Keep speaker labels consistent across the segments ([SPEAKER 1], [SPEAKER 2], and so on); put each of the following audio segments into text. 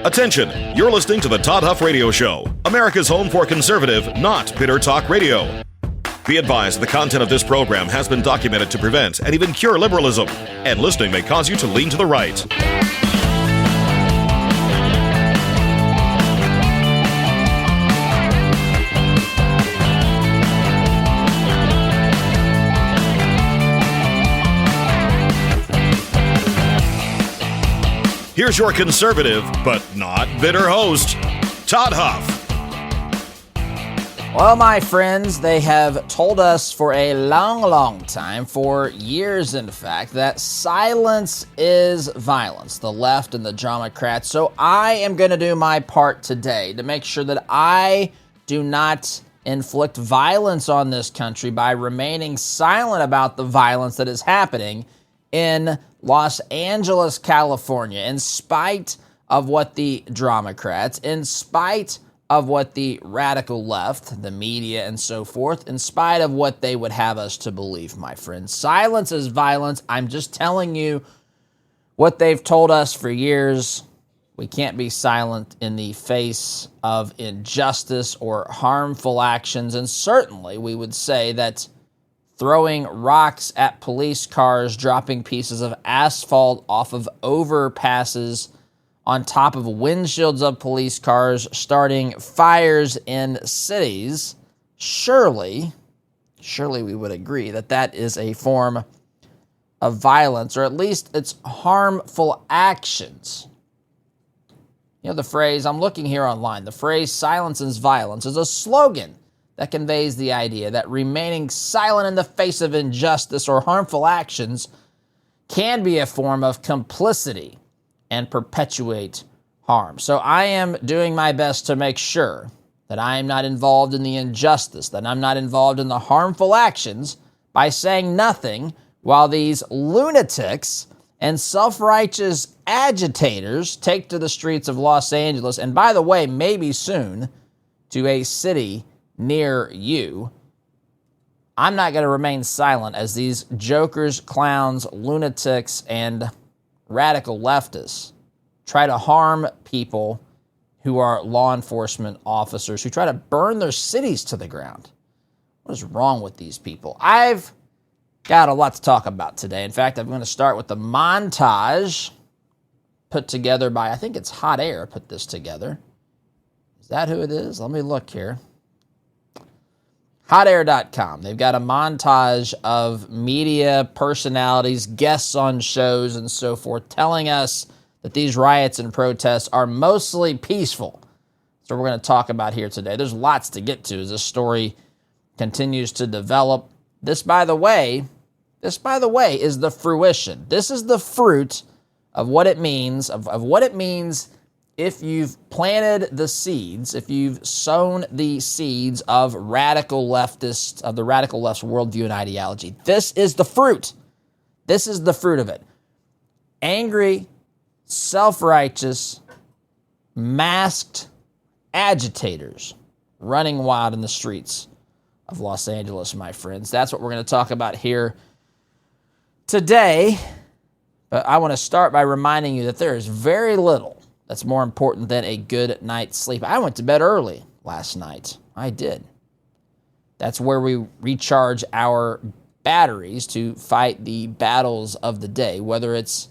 [SPEAKER 1] Attention, you're listening to the Todd Huff Radio Show, America's home for conservative, not bitter talk radio. Be advised the content of this program has been documented to prevent and even cure liberalism, and listening may cause you to lean to the right. Here's your conservative, but not bitter host, Todd Huff.
[SPEAKER 2] Well, my friends, they have told us for a long time, for years in fact, that silence is violence, the left and the Democrats. So I am going to do my part today to make sure that I do not inflict violence on this country by remaining silent about the violence that is happening in Los Angeles, California, in spite of what the Democrats, in spite of what the radical left, the media and so forth, in spite of what they would have us to believe, my friends. Silence is violence. I'm just telling you what they've told us for years. We can't be silent in the face of injustice or harmful actions, and certainly we would say that throwing rocks at police cars, dropping pieces of asphalt off of overpasses on top of windshields of police cars, starting fires in cities, surely we would agree that that is a form of violence, or at least it's harmful actions. You know, the phrase, I'm looking here online, the phrase silence is violence is a slogan that conveys the idea that remaining silent in the face of injustice or harmful actions can be a form of complicity and perpetuate harm. So I am doing my best to make sure that I am not involved in the injustice, that I'm not involved in the harmful actions by saying nothing while these lunatics and self-righteous agitators take to the streets of Los Angeles, and by the way, maybe soon to a city near you. I'm not going to remain silent as these jokers, clowns, lunatics, and radical leftists try to harm people who are law enforcement officers, who try to burn their cities to the ground. What is wrong with these people? I've got a lot to talk about today. In fact, I'm going to start with the montage put together by, I think it's Hot Air put this together. Is that who it is? Let me look here. HotAir.com. They've got a montage of media personalities, guests on shows, and so forth, telling us that these riots and protests are mostly peaceful. So we're going to talk about here today. There's lots to get to as this story continues to develop. This, by the way, is the fruition. This is the fruit of what it means, of what it means if you've planted the seeds, if you've sown the seeds of radical leftists, of the radical left's worldview and ideology. This is the fruit. This is the fruit of it. Angry, self-righteous, masked agitators running wild in the streets of Los Angeles, my friends. That's what we're going to talk about here today. But I want to start by reminding you that there is very little that's more important than a good night's sleep. I went to bed early last night. I did. That's where we recharge our batteries to fight the battles of the day, whether it's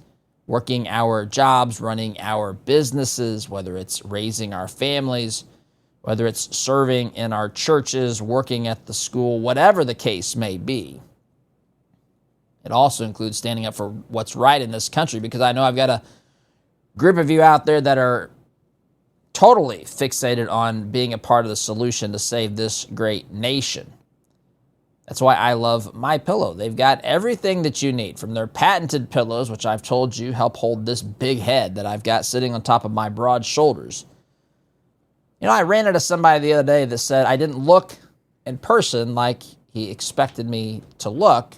[SPEAKER 2] working our jobs, running our businesses, whether it's raising our families, whether it's serving in our churches, working at the school, whatever the case may be. It also includes standing up for what's right in this country, because I know I've got a group of you out there that are totally fixated on being a part of the solution to save this great nation. That's why I love MyPillow. They've got everything that you need, from their patented pillows, which I've told you help hold this big head that I've got sitting on top of my broad shoulders. You know, I ran into somebody the other day that said I didn't look in person like he expected me to look.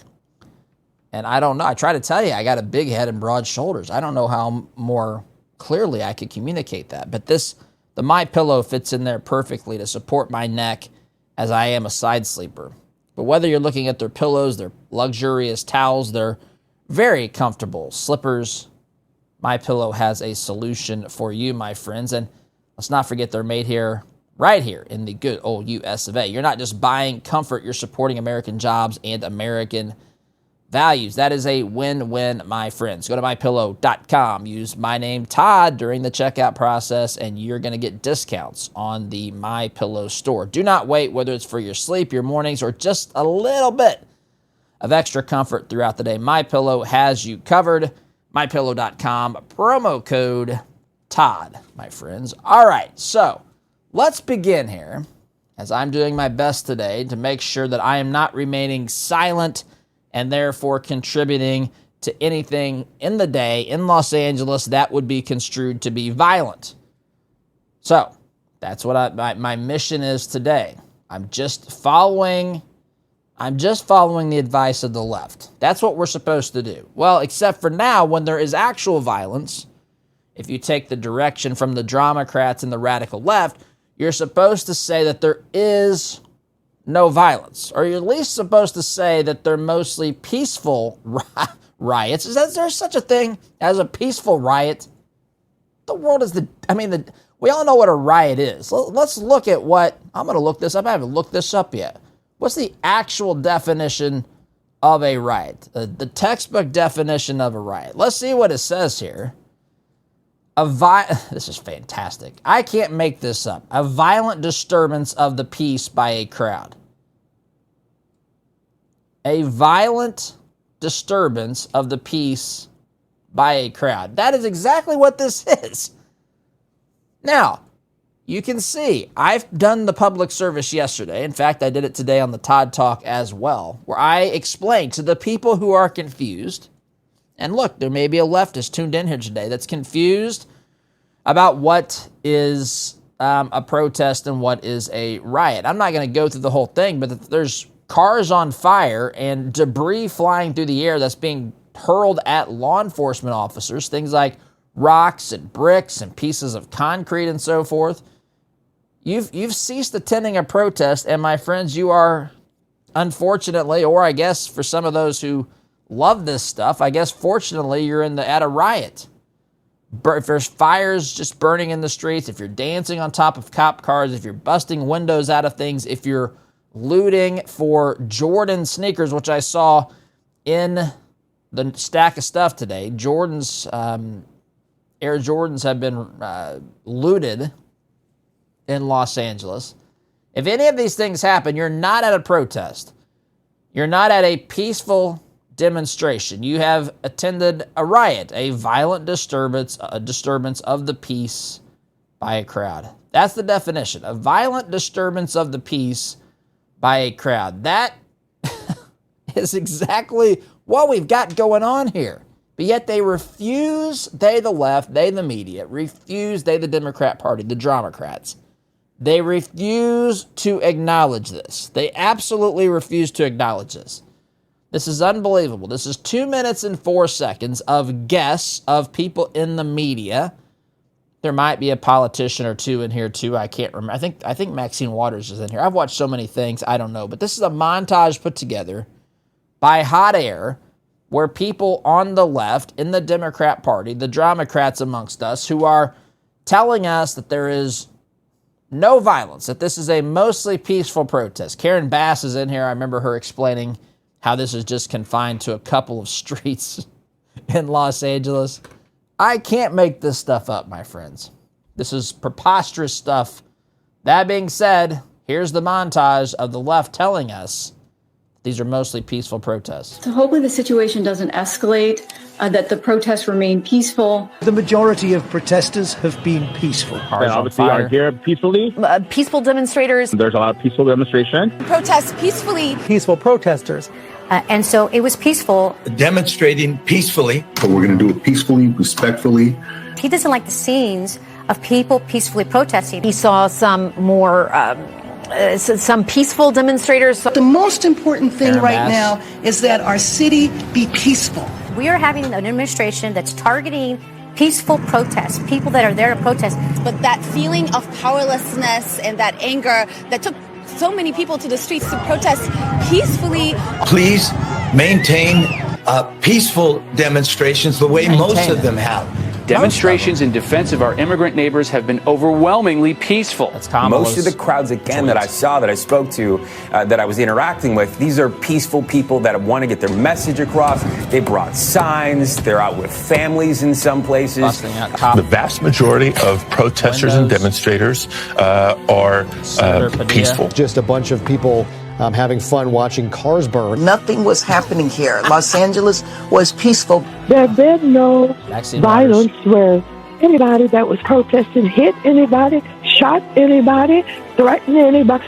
[SPEAKER 2] And I don't know. I try to tell you, I got a big head and broad shoulders. I don't know how more clearly I could communicate that. But the MyPillow fits in there perfectly to support my neck, as I am a side sleeper. But whether you're looking at their pillows, their luxurious towels, their very comfortable slippers, MyPillow has a solution for you, my friends. And let's not forget they're made here, right here in the good old US of A. You're not just buying comfort, you're supporting American jobs and American values. That is a win-win, my friends. Go to MyPillow.com. Use my name, Todd, during the checkout process, and you're going to get discounts on the MyPillow store. Do not wait, whether it's for your sleep, your mornings, or just a little bit of extra comfort throughout the day. MyPillow has you covered. MyPillow.com, promo code Todd, my friends. All right, so let's begin here, as I'm doing my best today to make sure that I am not remaining silent and therefore contributing to anything in the day in Los Angeles that would be construed to be violent. So that's what my mission is today. I'm just following the advice of the left. That's what we're supposed to do. Well, except for now, when there is actual violence, if you take the direction from the Dramocrats and the radical left, you're supposed to say that there is no violence, or you're at least supposed to say that they're mostly peaceful riots. Is there such a thing as a peaceful riot? The world is we all know what a riot is. Let's look at I'm going to look this up. I haven't looked this up yet. What's the actual definition of a riot? The textbook definition of a riot. Let's see what it says here. This is fantastic. I can't make this up. A violent disturbance of the peace by a crowd. A violent disturbance of the peace by a crowd. That is exactly what this is. Now, you can see, I've done the public service yesterday. In fact, I did it today on the Todd Talk as well, where I explained to the people who are confused. And look, there may be a leftist tuned in here today that's confused about what is a protest and what is a riot. I'm not going to go through the whole thing, but there's cars on fire and debris flying through the air that's being hurled at law enforcement officers, things like rocks and bricks and pieces of concrete and so forth. You've ceased attending a protest, and my friends, you are, unfortunately, or I guess for some of those who love this stuff, I guess fortunately you're at a riot. If there's fires just burning in the streets, if you're dancing on top of cop cars, if you're busting windows out of things, if you're looting for Jordan sneakers, which I saw in the stack of stuff today, Air Jordans have been looted in Los Angeles. If any of these things happen, you're not at a protest. You're not at a peaceful demonstration. You have attended a riot, a violent disturbance of the peace by a crowd. That's the definition. A violent disturbance of the peace by a crowd. That is exactly what we've got going on here. But yet they refuse, they the left, they the media, refuse, they the Democrat Party, the Dramocrats. They refuse to acknowledge this. They absolutely refuse to acknowledge this. This is unbelievable. This is 2 minutes and 4 seconds of guess of people in the media. There might be a politician or two in here too. I can't remember. I think Maxine Waters is in here. I've watched so many things. I don't know. But this is a montage put together by Hot Air where people on the left in the Democrat Party, the Dramocrats amongst us, who are telling us that there is no violence, that this is a mostly peaceful protest. Karen Bass is in here. I remember her explaining how this is just confined to a couple of streets in Los Angeles. I can't make this stuff up, my friends. This is preposterous stuff. That being said, here's the montage of the left telling us these are mostly peaceful protests.
[SPEAKER 3] So hopefully the situation doesn't escalate, that the protests remain peaceful.
[SPEAKER 4] The majority of protesters have been peaceful.
[SPEAKER 5] Cars obviously are here peacefully.
[SPEAKER 6] Peaceful demonstrators.
[SPEAKER 5] There's a lot of peaceful demonstration.
[SPEAKER 6] Protest peacefully.
[SPEAKER 4] Peaceful protesters.
[SPEAKER 6] And so it was peaceful.
[SPEAKER 7] Demonstrating peacefully. But we're going to do it peacefully, respectfully.
[SPEAKER 6] He doesn't like the scenes of people peacefully protesting. He saw some more, some peaceful demonstrators.
[SPEAKER 8] The most important thing right now is that our city be peaceful.
[SPEAKER 6] We are having an administration that's targeting peaceful protests, people that are there to protest.
[SPEAKER 9] But that feeling of powerlessness and that anger that took so many people to the streets to protest peacefully.
[SPEAKER 7] Please maintain peaceful demonstrations the way most of them have.
[SPEAKER 10] Demonstrations in defense of our immigrant neighbors have been overwhelmingly peaceful.
[SPEAKER 11] Most of the crowds, again, that I saw, that I spoke to, that I was interacting with, these are peaceful people that want to get their message across. They brought signs. They're out with families in some places.
[SPEAKER 12] The vast majority of protesters and demonstrators are peaceful.
[SPEAKER 13] Just a bunch of people having fun watching cars burn.
[SPEAKER 14] Nothing was happening here. Los Angeles was peaceful.
[SPEAKER 15] There had been no violence where anybody that was protesting hit anybody, shot anybody, threatened anybody.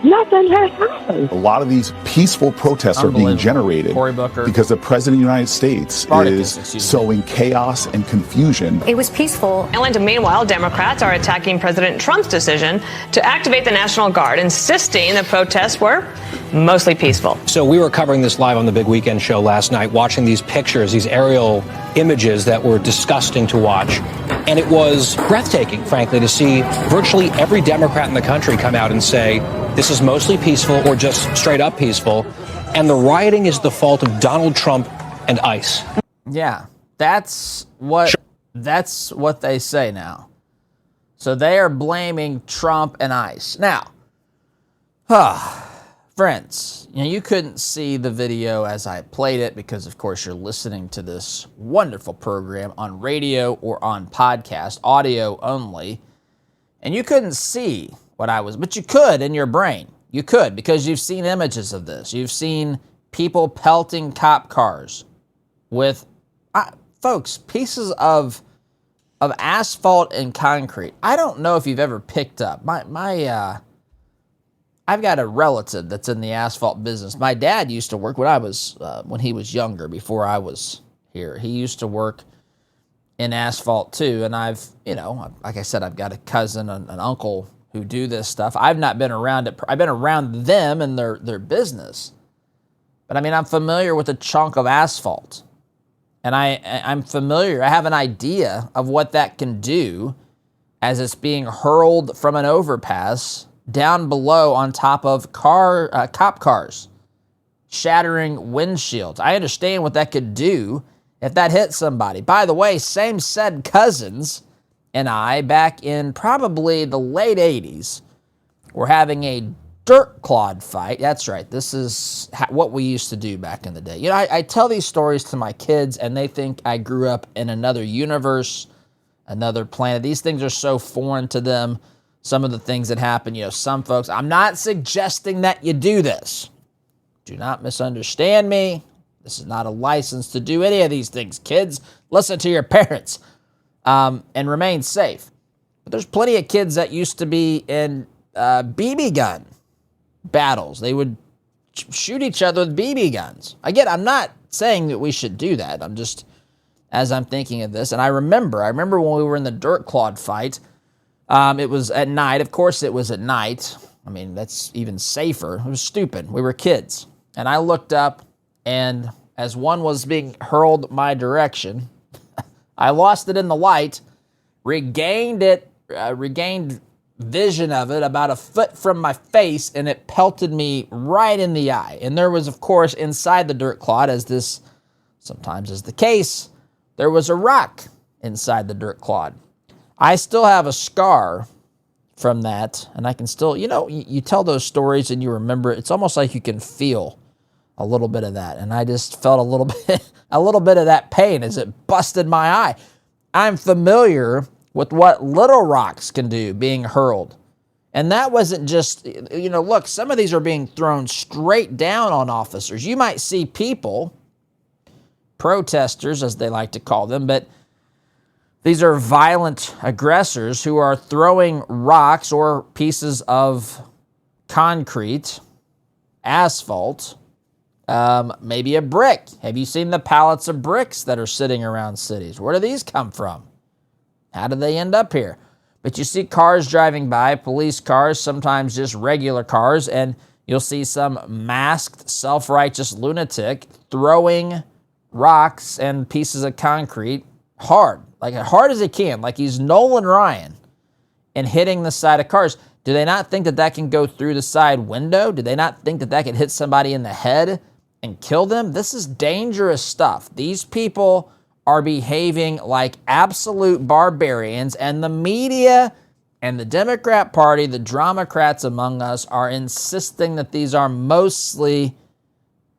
[SPEAKER 15] Nothing has happened.
[SPEAKER 16] A lot of these peaceful protests are being generated because the President of the United States is sowing chaos and confusion.
[SPEAKER 6] It was peaceful.
[SPEAKER 17] And meanwhile, Democrats are attacking President Trump's decision to activate the National Guard, insisting the protests were mostly peaceful.
[SPEAKER 18] So we were covering this live on the Big Weekend show last night, watching these pictures, these aerial images that were disgusting to watch. And it was breathtaking, frankly, to see virtually every Democrat in the country come out and say, this is mostly peaceful or just straight up peaceful. And the rioting is the fault of Donald Trump and ICE.
[SPEAKER 2] Yeah, that's what they say now. So they are blaming Trump and ICE. Now, friends, you couldn't see the video as I played it because, of course, you're listening to this wonderful program on radio or on podcast, audio only. And you couldn't see what I was, but you could in your brain. You could, because you've seen images of this. You've seen people pelting cop cars with, folks, pieces of asphalt and concrete. I don't know if you've ever picked up. I've got a relative that's in the asphalt business. My dad used to work when he was younger, before I was here. He used to work in asphalt too, and I've, like I said, I've got a cousin, an uncle who do this stuff. I've not been around it. I've been around them and their business. But I mean, I'm familiar with a chunk of asphalt. And I'm familiar, I have an idea of what that can do as it's being hurled from an overpass down below on top of cop cars, shattering windshields. I understand what that could do if that hit somebody. By the way, same said cousins and I, back in probably the late 80s, were having a dirt clod fight. That's right. This is what we used to do back in the day. I tell these stories to my kids, and they think I grew up in another universe, another planet. These things are so foreign to them. Some of the things that happen, some folks, I'm not suggesting that you do this. Do not misunderstand me. This is not a license to do any of these things. Kids, listen to your parents. And remain safe. But there's plenty of kids that used to be in BB gun battles. They would shoot each other with BB guns. Again, I'm not saying that we should do that. I'm just, as I'm thinking of this, and I remember when we were in the dirt clod fight, it was at night. Of course it was at night. I mean, that's even safer. It was stupid. We were kids. And I looked up, and as one was being hurled my direction, I lost it in the light, regained vision of it about a foot from my face, and it pelted me right in the eye. And there was, of course, inside the dirt clod, as this sometimes is the case, there was a rock inside the dirt clod. I still have a scar from that, and I can still, you tell those stories and you remember, it's almost like you can feel a little bit of that. And I just felt a little bit of that pain as it busted my eye. I'm familiar with what little rocks can do being hurled. And that wasn't just, look, some of these are being thrown straight down on officers. You might see people, protesters as they like to call them, but these are violent aggressors who are throwing rocks or pieces of concrete, asphalt, maybe a brick. Have you seen the pallets of bricks that are sitting around cities? Where do these come from? How do they end up here? But you see cars driving by, police cars, sometimes just regular cars, and you'll see some masked, self-righteous lunatic throwing rocks and pieces of concrete hard as he can, like he's Nolan Ryan, and hitting the side of cars. Do they not think that that can go through the side window? Do they not think that that could hit somebody in the head and kill them? This is dangerous stuff. These people are behaving like absolute barbarians, and the media and the Democrat Party, the Dramocrats among us, are insisting that these are mostly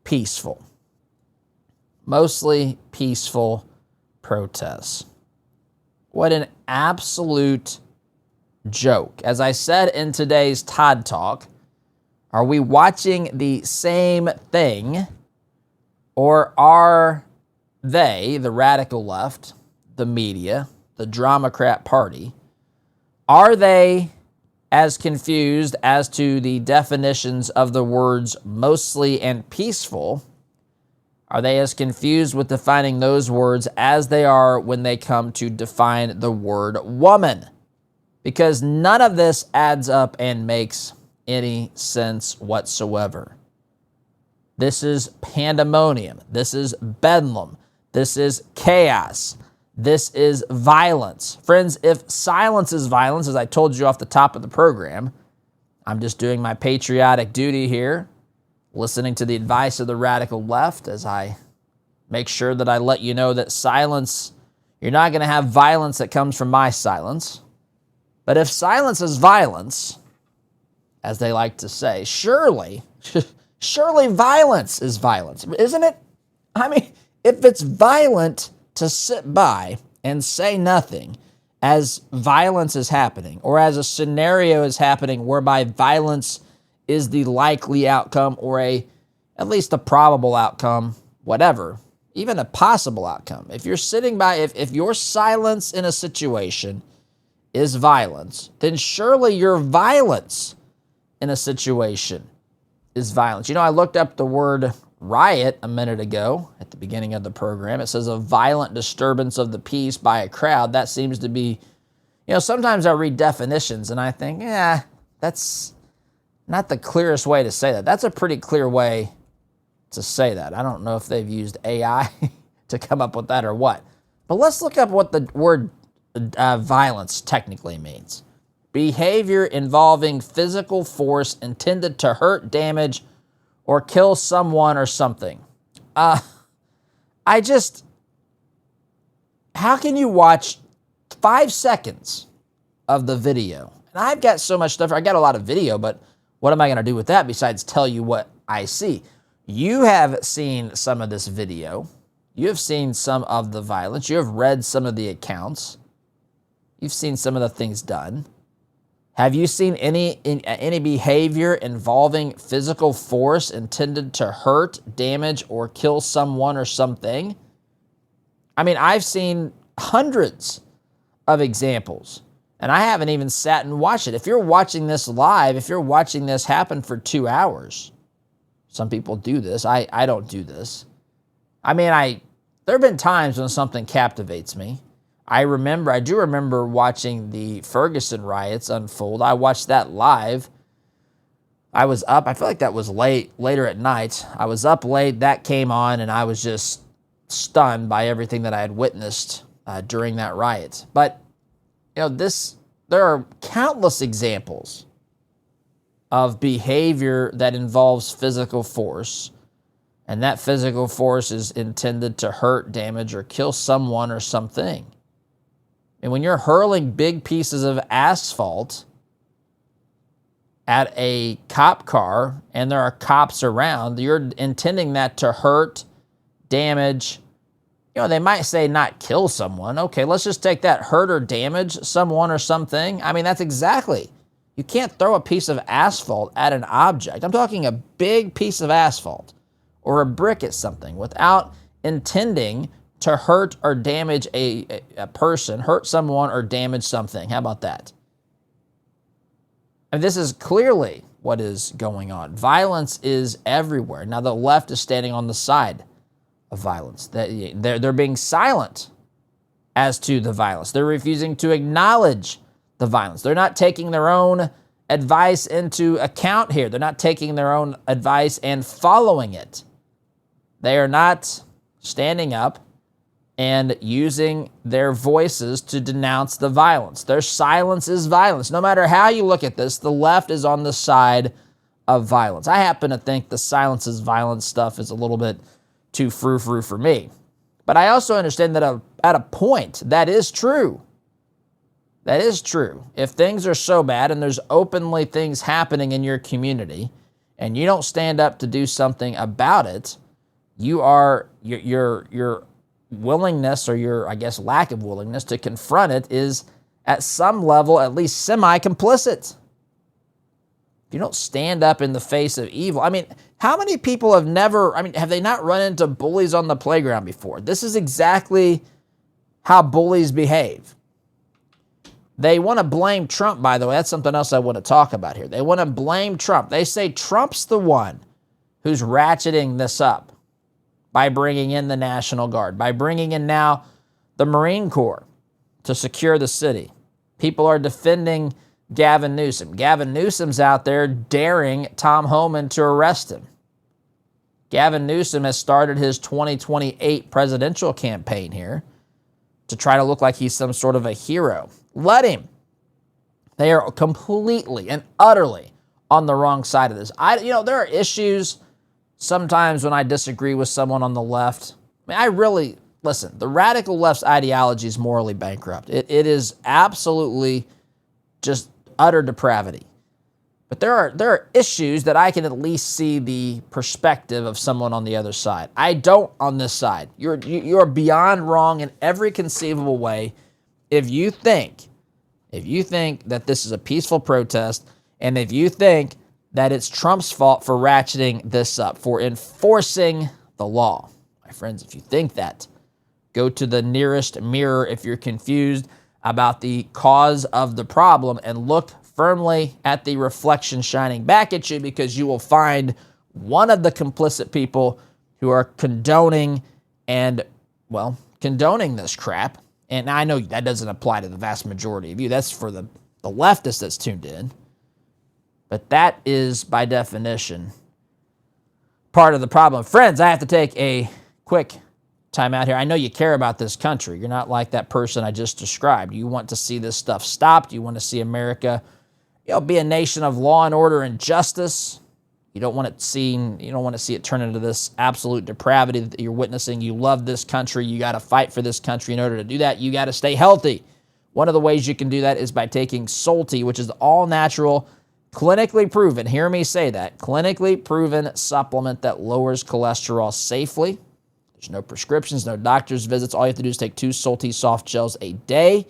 [SPEAKER 2] peaceful. Mostly peaceful protests. What an absolute joke. As I said in today's Todd Talk, are we watching the same thing, or are they, the radical left, the media, the Dramocrat Party, are they as confused as to the definitions of the words mostly and peaceful? Are they as confused with defining those words as they are when they come to define the word woman? Because none of this adds up and makes any sense whatsoever. This is pandemonium. This is bedlam. This is chaos. This is violence. Friends, if silence is violence, as I told you off the top of the program, I'm just doing my patriotic duty here, listening to the advice of the radical left as I make sure that I let you know that silence, you're not going to have violence that comes from my silence. But if silence is violence, as they like to say, surely violence is violence, isn't it? I mean, if it's violent to sit by and say nothing as violence is happening, or as a scenario is happening whereby violence is the likely outcome, or at least a probable outcome, whatever, even a possible outcome. If you're sitting by, if your silence in a situation is violence, then surely your violence in a situation is violence. You know, I looked up the word riot a minute ago at the beginning of the program. It says a violent disturbance of the peace by a crowd. That seems to be, you know, sometimes I read definitions and I think, that's not the clearest way to say that. That's a pretty clear way to say that. I don't know if they've used AI to come up with that or what. But let's look up what the word violence technically means. Behavior involving physical force intended to hurt, damage, or kill someone or something. How can you watch 5 seconds of the video? And I've got so much stuff. I got a lot of video, but what am I going to do with that besides tell you what I see? You have seen some of this video. You have seen some of the violence. You have read some of the accounts. You've seen some of the things done. Have you seen any behavior involving physical force intended to hurt, damage, or kill someone or something? I mean, I've seen hundreds of examples, and I haven't even sat and watched it. If you're watching this live, if you're watching this happen for 2 hours, some people do this. I don't do this. I mean, there have been times when something captivates me. I do remember watching the Ferguson riots unfold. I watched that live. I was up. I feel like that was later at night. I was up late. That came on, and I was just stunned by everything that I had witnessed during that riot. But, you know, there are countless examples of behavior that involves physical force, and that physical force is intended to hurt, damage, or kill someone or something. And when you're hurling big pieces of asphalt at a cop car and there are cops around, you're intending that to hurt, damage. You know, they might say not kill someone. Okay, let's just take that, hurt or damage someone or something. I mean, that's exactly. You can't throw a piece of asphalt at an object. I'm talking a big piece of asphalt or a brick at something without intending to hurt or damage a person, hurt someone or damage something. How about that? And this is clearly what is going on. Violence is everywhere. Now, the left is standing on the side of violence. They're being silent as to the violence. They're refusing to acknowledge the violence. They're not taking their own advice into account here. They're not taking their own advice and following it. They are not standing up and using their voices to denounce the violence. Their silence is violence. No matter how you look at this, the left is on the side of violence. I happen to think the silence is violence stuff is a little bit too frou-frou for me. But I also understand that at a point, that is true. That is true. If things are so bad and there's openly things happening in your community and you don't stand up to do something about it, your willingness, or your, I guess, lack of willingness to confront it is at some level at least semi-complicit. If you don't stand up in the face of evil, I mean, how many people have they not run into bullies on the playground before? This is exactly how bullies behave. They want to blame Trump, by the way. That's something else I want to talk about here. They want to blame Trump. They say Trump's the one who's ratcheting this up by bringing in the National Guard, by bringing in now the Marine Corps to secure the city. People are defending Gavin Newsom. Gavin Newsom's out there daring Tom Homan to arrest him. Gavin Newsom has started his 2028 presidential campaign here to try to look like he's some sort of a hero. Let him. They are completely and utterly on the wrong side of this. There are issues sometimes when I disagree with someone on the left. Listen, the radical left's ideology is morally bankrupt. It is absolutely just utter depravity. But there are issues that I can at least see the perspective of someone on the other side. I don't on this side. You're beyond wrong in every conceivable way if you think that this is a peaceful protest, and if you think that it's Trump's fault for ratcheting this up, for enforcing the law. My friends, if you think that, go to the nearest mirror if you're confused about the cause of the problem and look firmly at the reflection shining back at you, because you will find one of the complicit people who are condoning this crap. And I know that doesn't apply to the vast majority of you. That's for the leftists that's tuned in. But that is, by definition, part of the problem. Friends, I have to take a quick time out here. I know you care about this country. You're not like that person I just described. You want to see this stuff stopped. You want to see America, be a nation of law and order and justice. You don't want to see it turn into this absolute depravity that you're witnessing. You love this country. You got to fight for this country. In order to do that, you got to stay healthy. One of the ways you can do that is by taking Solti, which is the all-natural, clinically proven, hear me say that, clinically proven supplement that lowers cholesterol safely. There's no prescriptions, no doctor's visits. All you have to do is take 2 Solti soft gels a day.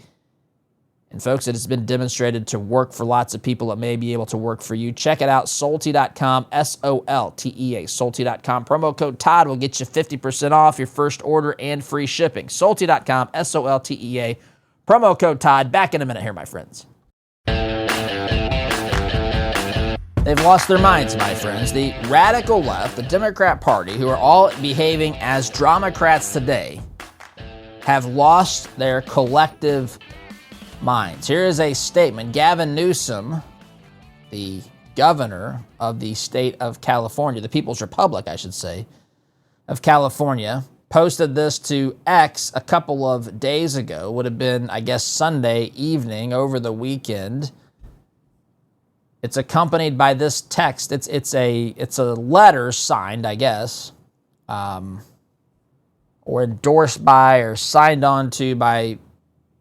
[SPEAKER 2] And folks, it has been demonstrated to work for lots of people. It may be able to work for you. Check it out, Solti.com, S-O-L-T-E-A, Solti.com. Promo code Todd will get you 50% off your first order and free shipping. Solti.com, S-O-L-T-E-A, promo code Todd. Back in a minute here, my friends. They've lost their minds, my friends. The radical left, the Democrat Party, who are all behaving as dramacrats today, have lost their collective minds. Here is a statement. Gavin Newsom, the governor of the state of California, the People's Republic, I should say, of California, posted this to X a couple of days ago. Would have been, I guess, Sunday evening over the weekend. It's accompanied by this text. It's a letter signed, I guess, or endorsed by or signed on to by,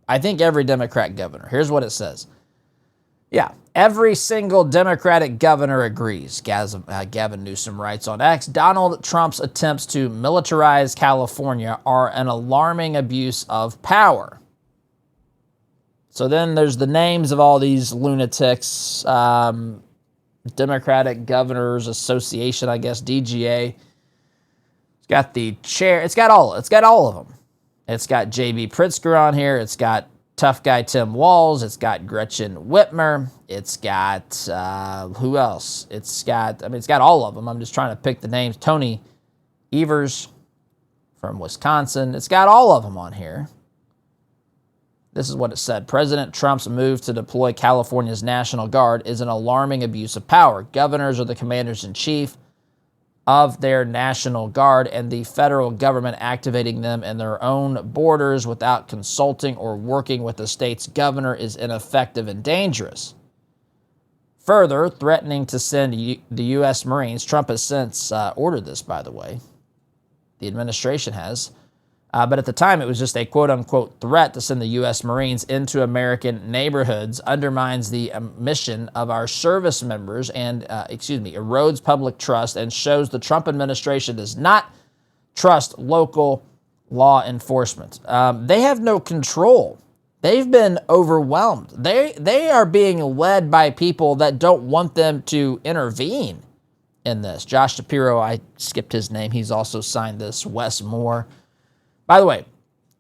[SPEAKER 2] I think, every Democrat governor. Here's what it says. Yeah, every single Democratic governor agrees, Gavin Newsom writes on X. Donald Trump's attempts to militarize California are an alarming abuse of power. So then there's the names of all these lunatics, Democratic Governors Association, I guess, DGA. It's got the chair. It's got all of them. It's got J.B. Pritzker on here. It's got tough guy Tim Walz. It's got Gretchen Whitmer. It's got, who else? It's got all of them. I'm just trying to pick the names. Tony Evers from Wisconsin. It's got all of them on here. This is what it said. President Trump's move to deploy California's National Guard is an alarming abuse of power. Governors are the commanders-in-chief of their National Guard, and the federal government activating them in their own borders without consulting or working with the state's governor is ineffective and dangerous. Further, threatening to send the U.S. Marines, Trump has since ordered this, by the way. The administration has But at the time, it was just a quote-unquote threat to send the U.S. Marines into American neighborhoods, undermines the mission of our service members and, erodes public trust and shows the Trump administration does not trust local law enforcement. They have no control. They've been overwhelmed. They are being led by people that don't want them to intervene in this. Josh Shapiro, I skipped his name. He's also signed this. Wes Moore. By the way,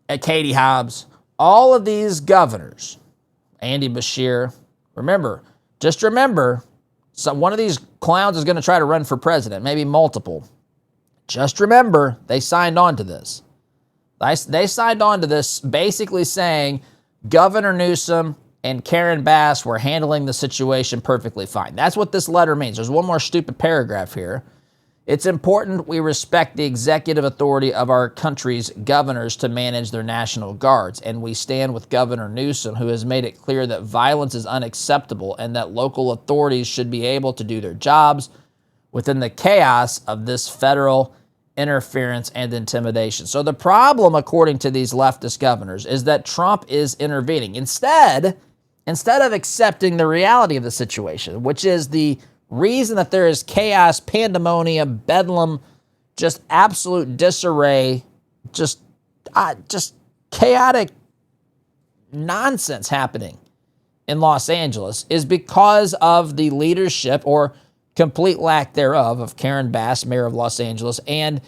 [SPEAKER 2] at Katie Hobbs, all of these governors, Andy Beshear, just remember, one of these clowns is going to try to run for president, maybe multiple. Just remember, they signed on to this. They signed on to this basically saying Governor Newsom and Karen Bass were handling the situation perfectly fine. That's what this letter means. There's one more stupid paragraph here. It's important we respect the executive authority of our country's governors to manage their national guards, and we stand with Governor Newsom, who has made it clear that violence is unacceptable and that local authorities should be able to do their jobs within the chaos of this federal interference and intimidation. So the problem, according to these leftist governors, is that Trump is intervening. Instead of accepting the reality of the situation, which is the reason that there is chaos, pandemonium, bedlam, just absolute disarray, just chaotic nonsense happening in Los Angeles, is because of the leadership or complete lack thereof of Karen Bass, mayor of Los Angeles, and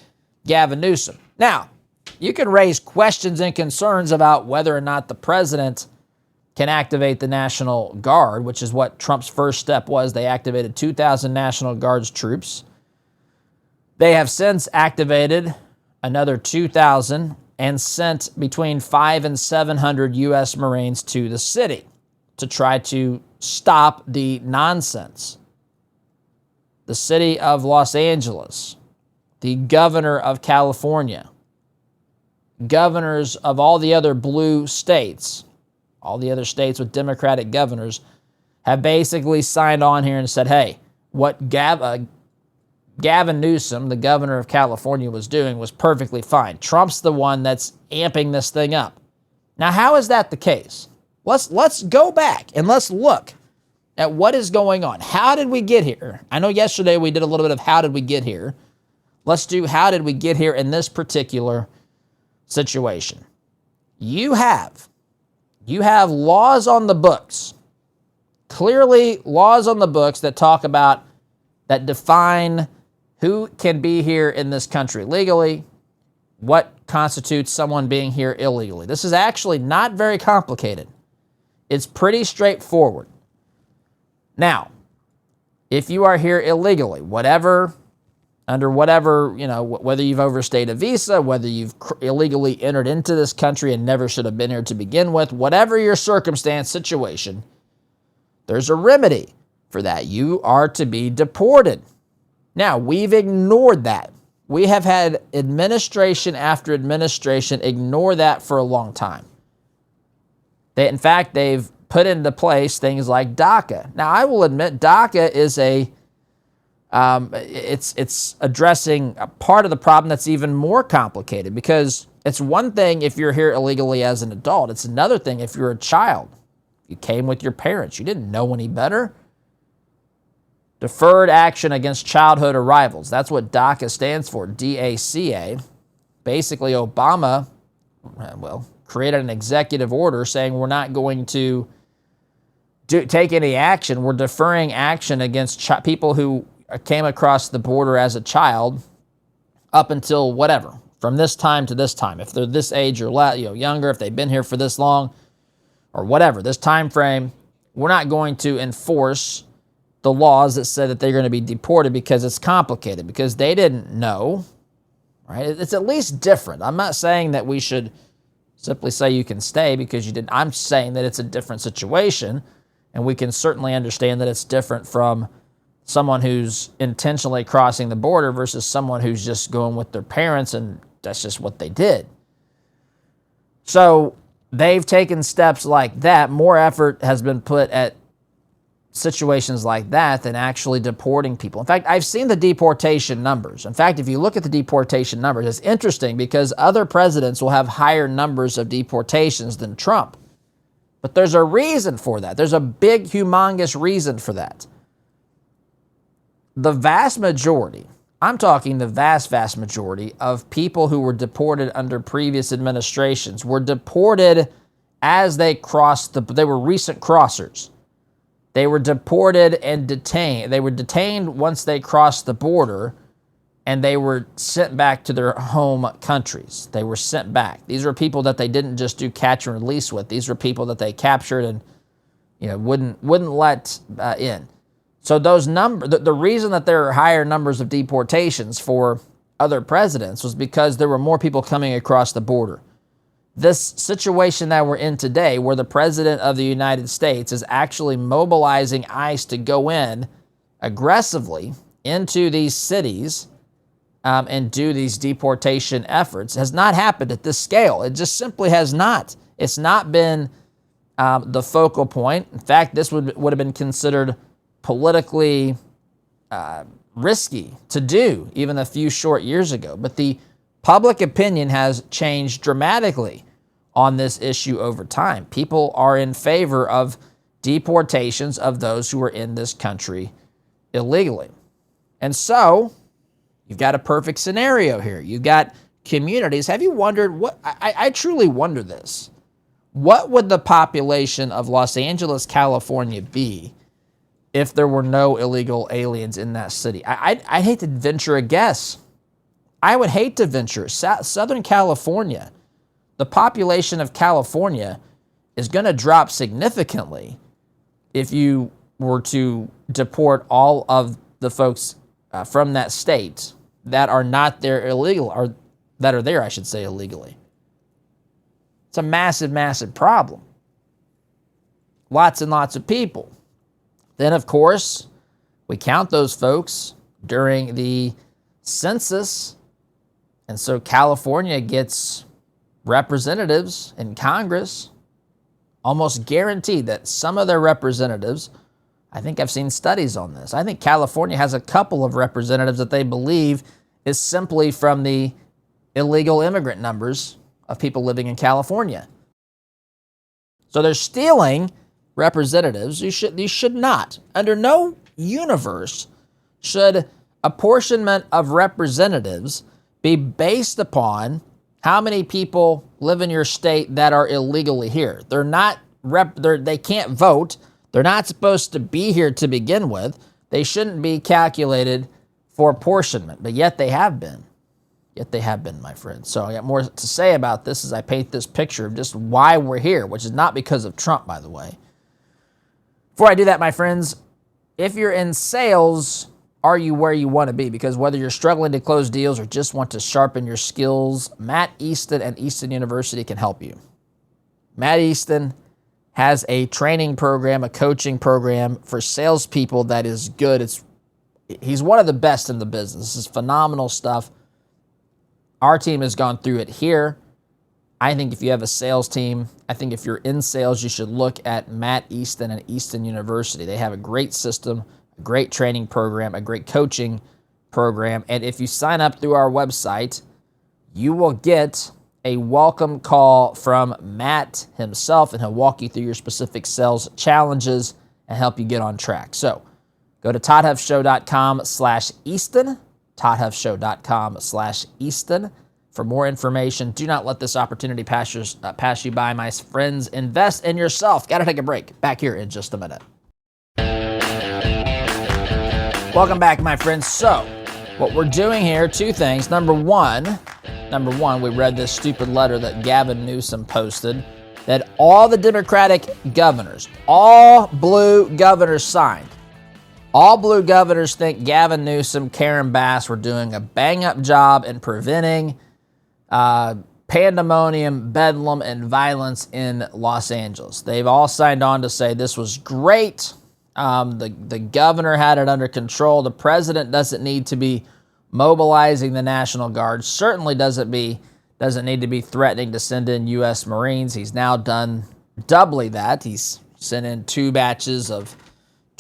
[SPEAKER 2] Gavin Newsom. Now, you can raise questions and concerns about whether or not the president can activate the National Guard, which is what Trump's first step was. They activated 2,000 National Guard's troops. They have since activated another 2,000 and sent between 500 and 700 U.S. Marines to the city to try to stop the nonsense. The city of Los Angeles, the governor of California, governors of all the other blue states, all the other states with Democratic governors, have basically signed on here and said, hey, what Gavin Newsom, the governor of California, was doing was perfectly fine. Trump's the one that's amping this thing up. Now, how is that the case? Let's go back and let's look at what is going on. How did we get here? I know yesterday we did a little bit of how did we get here. Let's do how did we get here in this particular situation. You have laws on the books, clearly laws on the books that talk about, that define who can be here in this country legally, what constitutes someone being here illegally. This is actually not very complicated. It's pretty straightforward. Now, if you are here illegally, under whatever, whether you've overstayed a visa, whether you've illegally entered into this country and never should have been here to begin with, whatever your circumstance, situation, there's a remedy for that. You are to be deported. Now, we've ignored that. We have had administration after administration ignore that for a long time. In fact, they've put into place things like DACA. Now, I will admit DACA is it's addressing a part of the problem that's even more complicated, because it's one thing if you're here illegally as an adult. It's another thing if you're a child. You came with your parents. You didn't know any better. Deferred Action Against Childhood Arrivals. That's what DACA stands for, DACA. Basically, Obama, created an executive order saying we're not going to take any action. We're deferring action against people who came across the border as a child up until whatever, from this time to this time. If they're this age or younger, if they've been here for this long or whatever, this time frame, we're not going to enforce the laws that say that they're going to be deported because it's complicated, because they didn't know, right? It's at least different. I'm not saying that we should simply say you can stay because you didn't. I'm saying that it's a different situation, and we can certainly understand that it's different from someone who's intentionally crossing the border versus someone who's just going with their parents and that's just what they did. So they've taken steps like that. More effort has been put at situations like that than actually deporting people. In fact, I've seen the deportation numbers. In fact, if you look at the deportation numbers, it's interesting because other presidents will have higher numbers of deportations than Trump. But there's a reason for that. There's a big, humongous reason for that. The vast majority, I'm talking the vast majority of people who were deported under previous administrations were deported as they crossed they were recent crossers. They were deported and detained. They were detained once they crossed the border, and they were sent back to their home countries. They were sent back. These were people that they didn't just do catch and release with. These were people that they captured and wouldn't let in. So those numbers, the reason that there are higher numbers of deportations for other presidents was because there were more people coming across the border. This situation that we're in today, where the President of the United States is actually mobilizing ICE to go in aggressively into these cities and do these deportation efforts, has not happened at this scale. It just simply has not. It's not been the focal point. In fact, this would have been considered politically risky to do even a few short years ago. But the public opinion has changed dramatically on this issue over time. People are in favor of deportations of those who are in this country illegally. And so you've got a perfect scenario here. You've got communities. Have you wondered what? I truly wonder this. What would the population of Los Angeles, California be if there were no illegal aliens in that city? I'd hate to venture a guess. I would hate to venture. Southern California, the population of California is going to drop significantly if you were to deport all of the folks from that state that are not there illegal, or that are there, I should say, illegally. It's a massive, massive problem. Lots and lots of people. Then, of course, we count those folks during the census. And so California gets representatives in Congress, almost guaranteed that some of their representatives, I think I've seen studies on this. I think California has a couple of representatives that they believe is simply from the illegal immigrant numbers of people living in California. So they're stealing representatives. These should not. Under no universe should apportionment of representatives be based upon how many people live in your state that are illegally here. They're not they can't vote. They're not supposed to be here to begin with. They shouldn't be calculated for apportionment, but yet they have been. Yet they have been, my friends. So I got more to say about this as I paint this picture of just why we're here, which is not because of Trump, by the way. Before I do that, my friends, if you're in sales, are you where you want to be? Because whether you're struggling to close deals or just want to sharpen your skills, Matt Easton and Easton University can help you. Matt Easton has a training program, a coaching program for salespeople that is good. He's one of the best in the business. This is phenomenal stuff. Our team has gone through it here. I think if you have a sales team, I think if you're in sales, you should look at Matt Easton and Easton University. They have a great system, a great training program, a great coaching program. And if you sign up through our website, you will get a welcome call from Matt himself, and he'll walk you through your specific sales challenges and help you get on track. So go to toddhuffshow.com/Easton, toddhuffshow.com/Easton for more information. Do not let this opportunity pass you by, my friends. Invest in yourself. Got to take a break. Back here in just a minute. Welcome back, my friends. So what we're doing here, two things. Number one, we read this stupid letter that Gavin Newsom posted that all the Democratic governors, all blue governors signed. All blue governors think Gavin Newsom, Karen Bass were doing a bang-up job in preventing pandemonium, bedlam, and violence in Los Angeles. They've all signed on to say this was great. The governor had it under control. The president doesn't need to be mobilizing the National Guard. Certainly doesn't need to be threatening to send in U.S. Marines. He's now done doubly that. He's sent in 2 batches of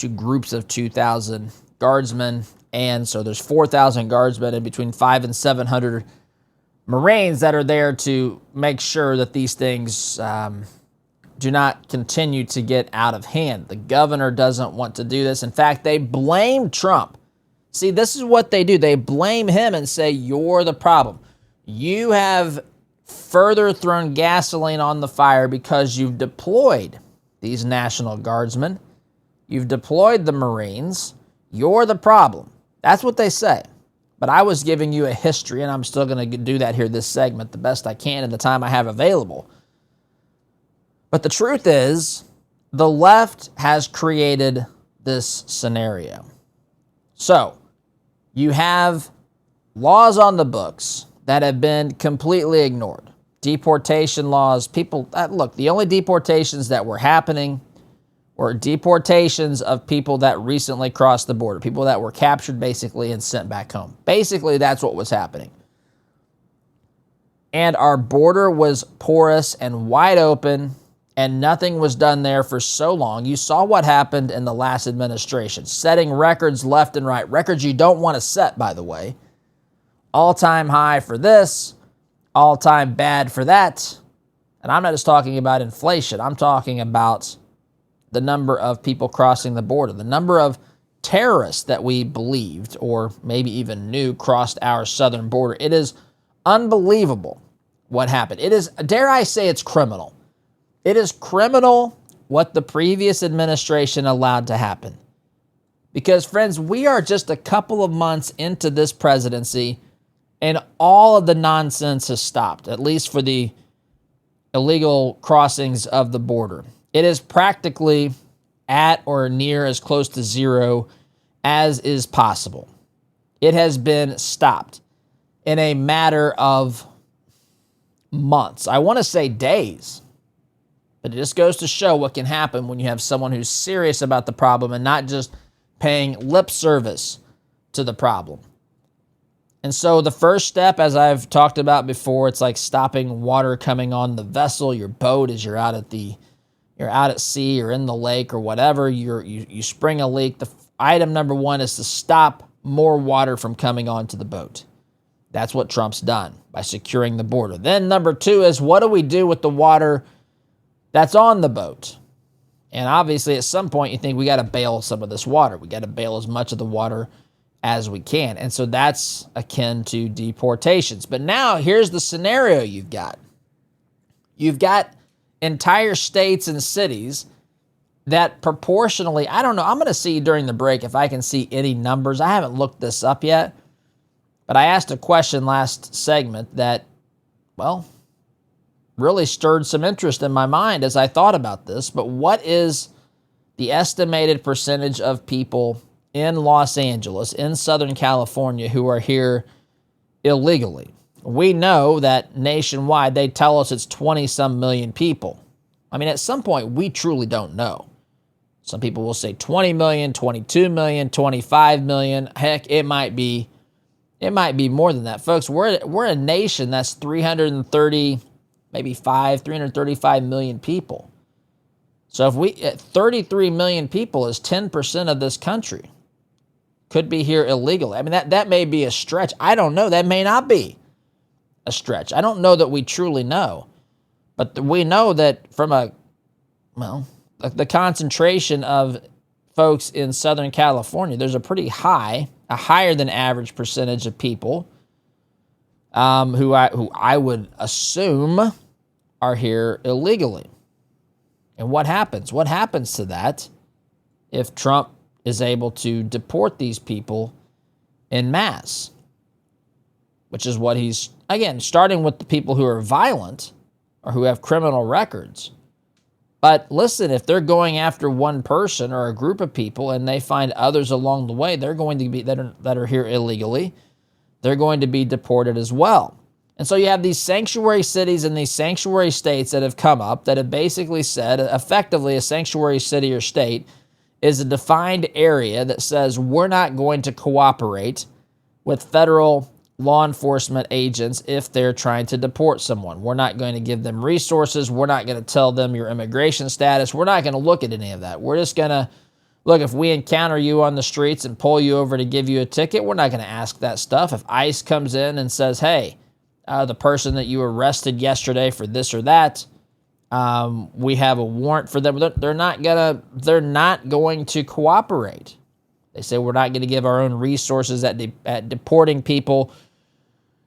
[SPEAKER 2] to groups of 2,000 guardsmen. And so there's 4,000 guardsmen and between 500 and 700 Marines that are there to make sure that these things do not continue to get out of hand. The governor doesn't want to do this. In fact, they blame Trump. See, this is what they do. They blame him and say, you're the problem. You have further thrown gasoline on the fire because you've deployed these National Guardsmen. You've deployed the Marines. You're the problem. That's what they say. But I was giving you a history, and I'm still going to do that here this segment the best I can in the time I have available. But the truth is, the left has created this scenario. So, you have laws on the books that have been completely ignored. Deportation laws, look, the only deportations that were happening were deportations of people that recently crossed the border, people that were captured basically and sent back home. Basically, that's what was happening. And our border was porous and wide open, and nothing was done there for so long. You saw what happened in the last administration, setting records left and right, records you don't want to set, by the way. All-time high for this, all-time bad for that. And I'm not just talking about inflation. I'm talking about the number of people crossing the border, the number of terrorists that we believed or maybe even knew crossed our southern border. It is unbelievable what happened. It is, dare I say, it's criminal. It is criminal what the previous administration allowed to happen. Because, friends, we are just a couple of months into this presidency, and all of the nonsense has stopped, at least for the illegal crossings of the border. It is practically at or near as close to zero as is possible. It has been stopped in a matter of months. I want to say days, but it just goes to show what can happen when you have someone who's serious about the problem and not just paying lip service to the problem. And so the first step, as I've talked about before, it's like stopping water coming on the vessel, your boat, as you're out at sea or in the lake or whatever, you spring a leak. The item number one is to stop more water from coming onto the boat. That's what Trump's done by securing the border. Then number two is, what do we do with the water that's on the boat? And obviously at some point you think we got to bail some of this water. We got to bail as much of the water as we can. And so that's akin to deportations. But now here's the scenario you've got. You've got entire states and cities that proportionally, I don't know, I'm going to see during the break if I can see any numbers. I haven't looked this up yet, but I asked a question last segment that, well, really stirred some interest in my mind as I thought about this. But what is the estimated percentage of people in Los Angeles, in Southern California, who are here illegally? We know that nationwide, they tell us it's 20-some million people. I mean, at some point, we truly don't know. Some people will say 20 million, 22 million, 25 million. Heck, it might be more than that. Folks, we're a nation that's 335 million people. So if 33 million people is 10% of this country could be here illegally. I mean, that may be a stretch. I don't know. That may not be a stretch. I don't know that we truly know. But we know that from the concentration of folks in Southern California, there's a pretty high, a higher than average percentage of people who I would assume are here illegally. And what happens? What happens to that if Trump is able to deport these people en masse? Which is what he's, again, starting with the people who are violent or who have criminal records. But listen, if they're going after one person or a group of people and they find others along the way, they're going to be that are here illegally, they're going to be deported as well. And so you have these sanctuary cities and these sanctuary states that have come up that have basically said, effectively, a sanctuary city or state is a defined area that says we're not going to cooperate with federal law enforcement agents if they're trying to deport someone. We're not going to give them resources. We're not going to tell them your immigration status. We're not going to look at any of that. We're just going to look, if we encounter you on the streets and pull you over to give you a ticket, we're not going to ask that stuff. If ICE comes in and says, hey, the person that you arrested yesterday for this or that, we have a warrant for them, they're not going to cooperate. They say we're not going to give our own resources at deporting people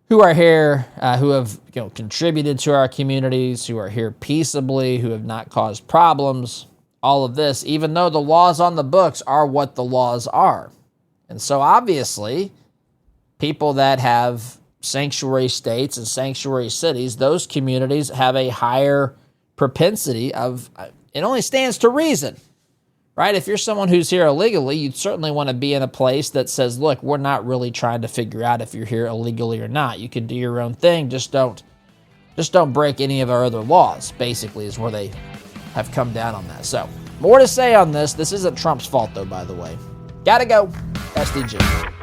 [SPEAKER 2] who are here, who have contributed to our communities, who are here peaceably, who have not caused problems. All of this, even though the laws on the books are what the laws are. And so obviously, people that have sanctuary states and sanctuary cities, those communities have a higher propensity of, it only stands to reason, right? If you're someone who's here illegally, you'd certainly want to be in a place that says, look, we're not really trying to figure out if you're here illegally or not. You can do your own thing, just don't break any of our other laws, basically, is where they have come down on that. So, more to say on this. This isn't Trump's fault, though, by the way. Gotta go. SDG.